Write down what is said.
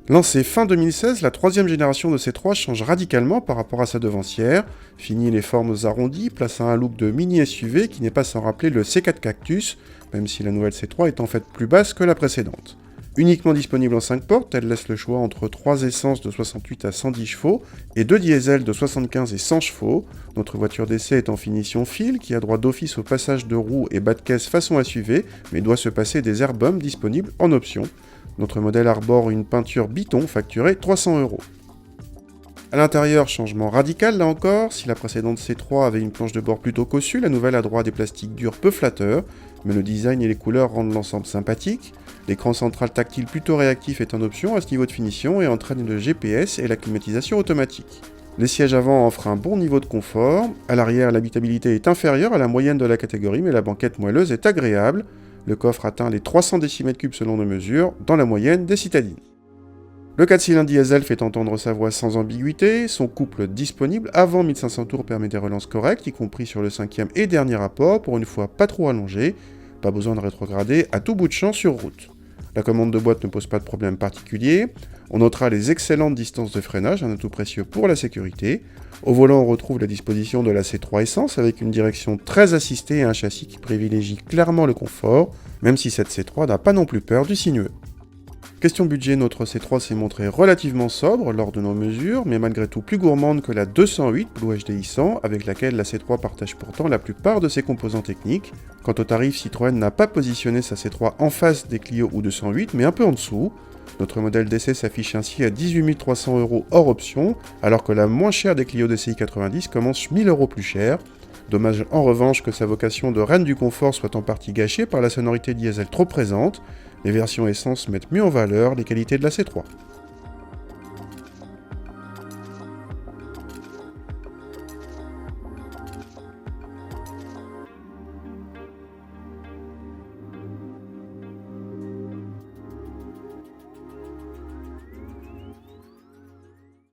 Lancée fin 2016, la troisième génération de C3 change radicalement par rapport à sa devancière. Fini les formes arrondies, place à un look de mini SUV qui n'est pas sans rappeler le C4 Cactus, même si la nouvelle C3 est en fait plus basse que la précédente. Uniquement disponible en 5 portes, elle laisse le choix entre 3 essences de 68 à 110 chevaux et 2 diesels de 75 et 100 chevaux. Notre voiture d'essai est en finition fil qui a droit d'office au passage de roues et bas de caisse façon SUV, mais doit se passer des airbums disponibles en option. Notre modèle arbore une peinture Biton facturée 300 €. A l'intérieur, changement radical là encore, si la précédente C3 avait une planche de bord plutôt cossue, la nouvelle a droit à des plastiques durs peu flatteurs, mais le design et les couleurs rendent l'ensemble sympathique. L'écran central tactile plutôt réactif est en option à ce niveau de finition et entraîne le GPS et la climatisation automatique. Les sièges avant offrent un bon niveau de confort, à l'arrière l'habitabilité est inférieure à la moyenne de la catégorie mais la banquette moelleuse est agréable. Le coffre atteint les 300 décimètres cubes selon nos mesures, dans la moyenne des citadines. Le 4 cylindres diesel fait entendre sa voix sans ambiguïté, son couple disponible avant 1500 tours permet des relances correctes, y compris sur le cinquième et dernier rapport, pour une fois pas trop allongé, pas besoin de rétrograder à tout bout de champ sur route. La commande de boîte ne pose pas de problème particulier, on notera les excellentes distances de freinage, un atout précieux pour la sécurité. Au volant, on retrouve la disposition de la C3 Essence avec une direction très assistée et un châssis qui privilégie clairement le confort, même si cette C3 n'a pas non plus peur du sinueux. Question budget, notre C3 s'est montrée relativement sobre lors de nos mesures, mais malgré tout plus gourmande que la 208 Blue HDI 100, avec laquelle la C3 partage pourtant la plupart de ses composants techniques. Quant au tarif, Citroën n'a pas positionné sa C3 en face des Clio ou 208, mais un peu en dessous. Notre modèle d'essai s'affiche ainsi à 18 300 € hors option, alors que la moins chère des Clio DCI 90 commence 1000 € plus cher. Dommage en revanche que sa vocation de reine du confort soit en partie gâchée par la sonorité diesel trop présente. Les versions essence mettent mieux en valeur les qualités de la C3.